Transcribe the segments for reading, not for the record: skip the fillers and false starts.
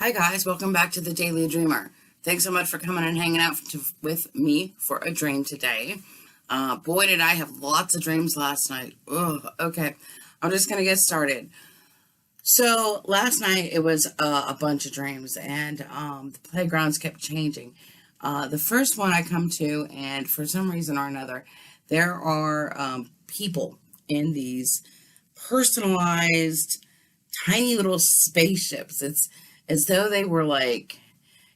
Hi guys, welcome back to the Daily Dreamer. Thanks so much for coming and hanging out with me for a dream today. Boy, did I have lots of dreams last night. Okay, I'm just going to get started. So last night it was a bunch of dreams, and the playgrounds kept changing. The first one I come to, and for some reason or another, there are people in these personalized tiny little spaceships. It's as though they were like,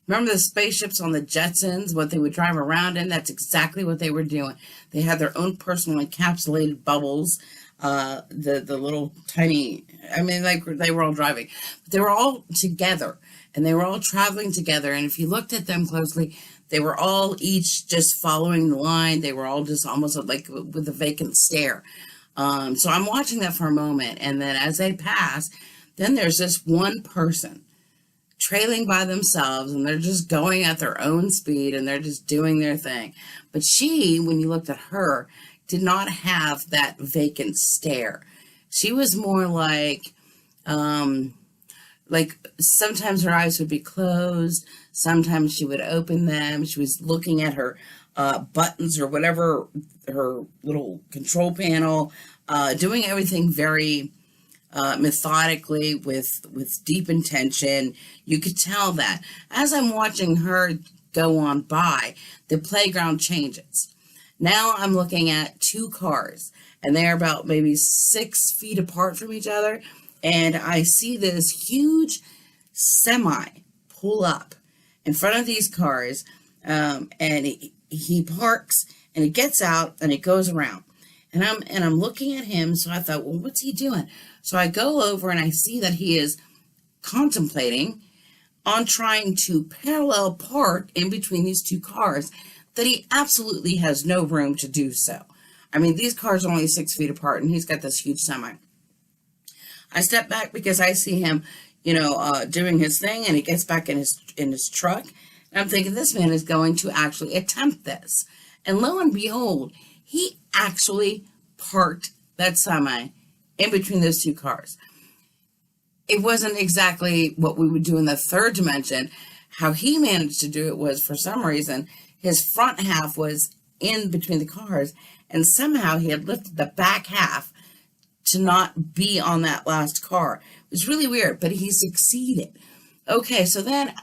remember the spaceships on the Jetsons, what they would drive around in? That's exactly what they were doing. They had their own personal encapsulated bubbles, the little tiny, like they were all driving. But they were all together, and they were all traveling together, and if you looked at them closely, they were all each just following the line. They were all just almost like with a vacant stare. So I'm watching that for a moment, and then as they pass, then there's this one person trailing by themselves, and they're just going at their own speed, and they're just doing their thing. But she, when you looked at her, did not have that vacant stare. She was more like sometimes her eyes would be closed, sometimes she would open them. She was looking at her buttons or whatever, her little control panel, doing everything very methodically with deep intention. You could tell that. As I'm watching her go on by, the playground changes. Now I'm looking at two cars, and they're about maybe 6 feet apart from each other, and I see this huge semi pull up in front of these cars, and he parks, and he gets out, and he goes around. And I'm looking at him, so I thought, well, what's he doing? So I go over and I see that he is contemplating on trying to parallel park in between these two cars, that he absolutely has no room to do so. These cars are only 6 feet apart, and he's got this huge semi. I step back because I see him, doing his thing, and he gets back in his truck. And I'm thinking, this man is going to actually attempt this. And lo and behold, he actually parked that semi in between those two cars. It wasn't exactly what we would do in the third dimension. How he managed to do it was, for some reason, his front half was in between the cars, and somehow he had lifted the back half to not be on that last car. It was really weird, but he succeeded. Okay, so then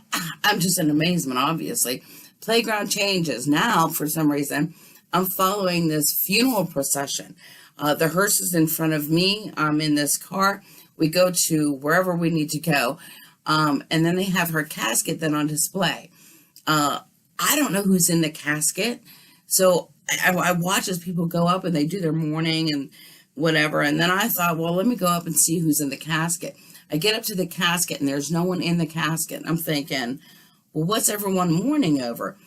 I'm just in amazement, obviously. Playground changes. Now, for some reason, I'm following this funeral procession. The hearse is in front of me. I'm in this car. We go to wherever we need to go. And then they have her casket then on display. I don't know who's in the casket. So I watch as people go up and they do their mourning and whatever. And then I thought, well, let me go up and see who's in the casket. I get up to the casket and there's no one in the casket. I'm thinking, well, what's everyone mourning over?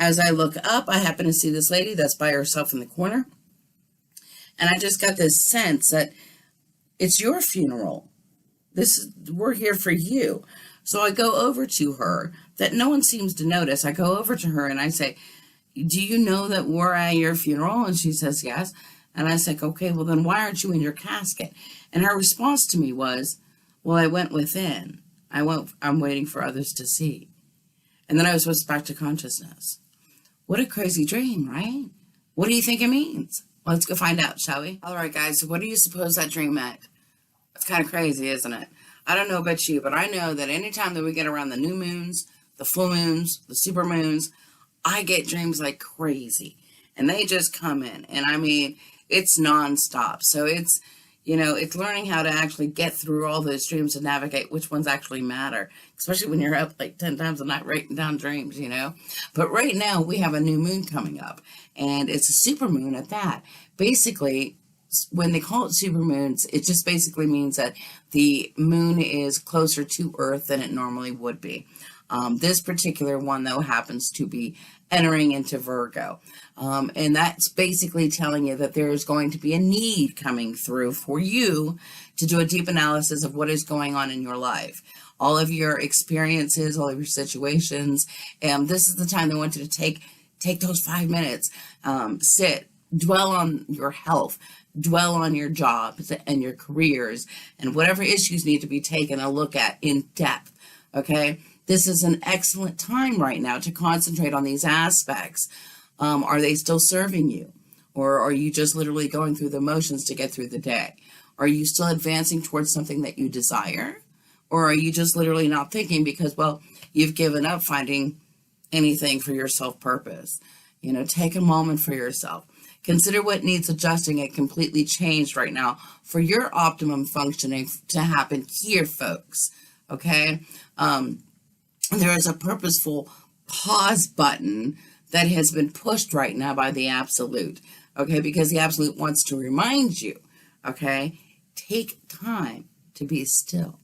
As I look up, I happen to see this lady that's by herself in the corner. And I just got this sense that it's your funeral. We're here for you. So I go over to her, that no one seems to notice. I go over to her and I say, do you know that we're at your funeral? And she says, yes. And I said, okay, well then why aren't you in your casket? And her response to me was, well, I went within. I'm waiting for others to see. And then I was whisked back to consciousness. What a crazy dream, right? What do you think it means? Well, let's go find out, shall we? All right, guys, so what do you suppose that dream meant? It's kind of crazy, isn't it? I don't know about you, but I know that anytime that we get around the new moons, the full moons, the super moons, I get dreams like crazy. And they just come in. And it's nonstop. So it's learning how to actually get through all those dreams and navigate which ones actually matter, especially when you're up like 10 times a night writing down dreams, But right now we have a new moon coming up, and it's a super moon at that. Basically, when they call it super moons, it just basically means that the moon is closer to Earth than it normally would be. This particular one, though, happens to be entering into Virgo. And that's basically telling you that there is going to be a need coming through for you to do a deep analysis of what is going on in your life. All of your experiences, all of your situations. And this is the time they want you to take those 5 minutes, sit, dwell on your health, dwell on your jobs and your careers, and whatever issues need to be taken a look at in depth. Okay, this is an excellent time right now to concentrate on these aspects. Are they still serving you? Or are you just literally going through the motions to get through the day? Are you still advancing towards something that you desire? Or are you just literally not thinking because, well, you've given up finding anything for your self-purpose? You know, take a moment for yourself. Consider what needs adjusting and completely changed right now for your optimum functioning to happen here, folks. Okay? There is a purposeful pause button that has been pushed right now by the Absolute. Okay? Because the Absolute wants to remind you, okay? Take time to be still.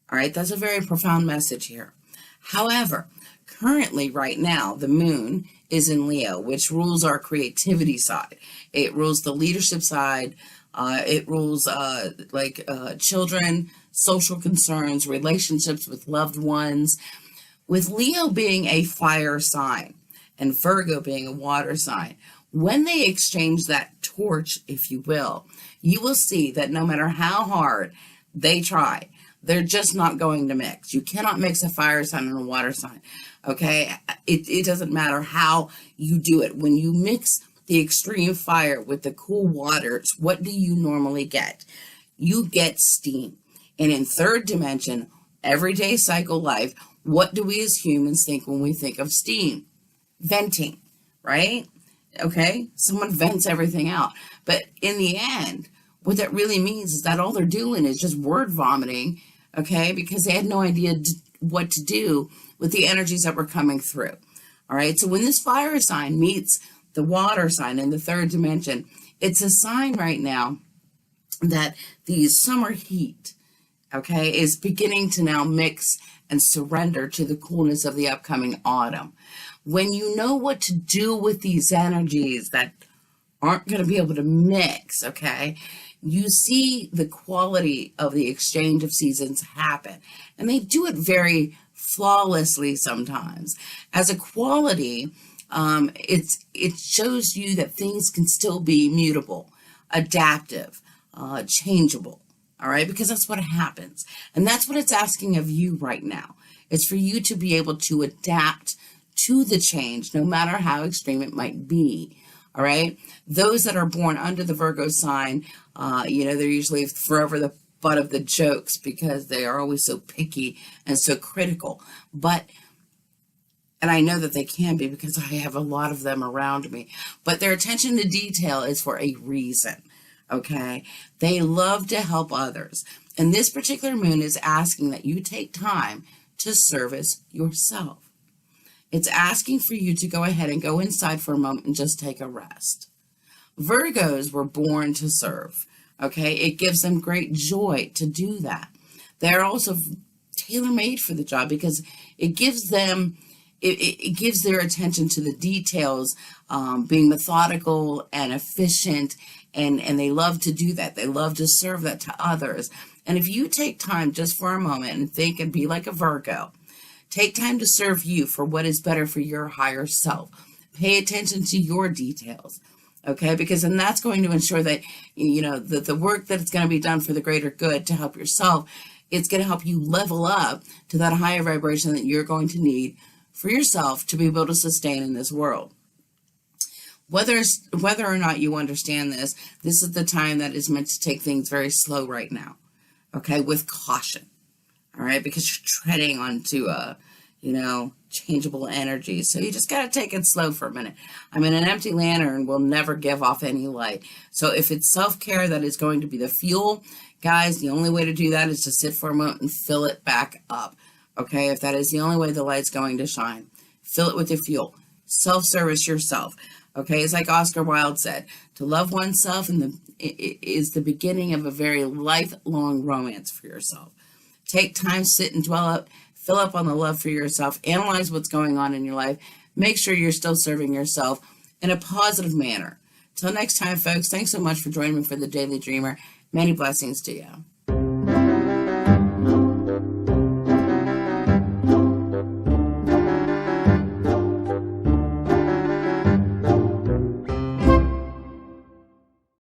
All right? That's a very profound message here. However, currently, right now, the moon is in Leo, which rules our creativity side. It rules the leadership side. It rules children, social concerns, relationships with loved ones. With Leo being a fire sign and Virgo being a water sign, when they exchange that torch, if you will see that no matter how hard they try, they're just not going to mix. You cannot mix a fire sign and a water sign, okay? It doesn't matter how you do it. When you mix the extreme fire with the cool waters, what do you normally get? You get steam. And in third dimension, everyday cycle life, what do we as humans think when we think of steam? Venting, right? Okay? Someone vents everything out. But in the end, what that really means is that all they're doing is just word vomiting, okay, because they had no idea what to do with the energies that were coming through. All right, so when this fire sign meets the water sign in the third dimension, it's a sign right now that the summer heat, okay, is beginning to now mix and surrender to the coolness of the upcoming autumn. When you know what to do with these energies that aren't going to be able to mix, okay, you see the quality of the exchange of seasons happen. And they do it very flawlessly sometimes. As a quality, it shows you that things can still be mutable, adaptive, changeable. All right, because that's what happens. And that's what it's asking of you right now. It's for you to be able to adapt to the change, no matter how extreme it might be. All right, those that are born under the Virgo sign, they're usually forever the butt of the jokes because they are always so picky and so critical. And I know that they can be because I have a lot of them around me, but their attention to detail is for a reason. Okay, they love to help others. And this particular moon is asking that you take time to service yourself. It's asking for you to go ahead and go inside for a moment and just take a rest. Virgos were born to serve. Okay, it gives them great joy to do that. They're also tailor-made for the job because it gives them, it gives their attention to the details, being methodical and efficient, and they love to do that. They love to serve that to others. And if you take time just for a moment and think and be like a Virgo, take time to serve you for what is better for your higher self. Pay attention to your details, okay? Because then that's going to ensure that, the work that is going to be done for the greater good to help yourself, it's going to help you level up to that higher vibration that you're going to need for yourself to be able to sustain in this world. Whether or not you understand this, this is the time that is meant to take things very slow right now, okay, with caution, all right, because you're treading onto changeable energy. So you just got to take it slow for a minute. I mean, an empty lantern will never give off any light. So if it's self-care that is going to be the fuel, guys, the only way to do that is to sit for a moment and fill it back up, okay? If that is the only way the light's going to shine, fill it with the fuel. Self-service yourself. Okay, it's like Oscar Wilde said, to love oneself is the beginning of a very lifelong romance for yourself. Take time, sit and dwell up, fill up on the love for yourself, analyze what's going on in your life, make sure you're still serving yourself in a positive manner. Till next time, folks, thanks so much for joining me for the Daily Dreamer. Many blessings to you.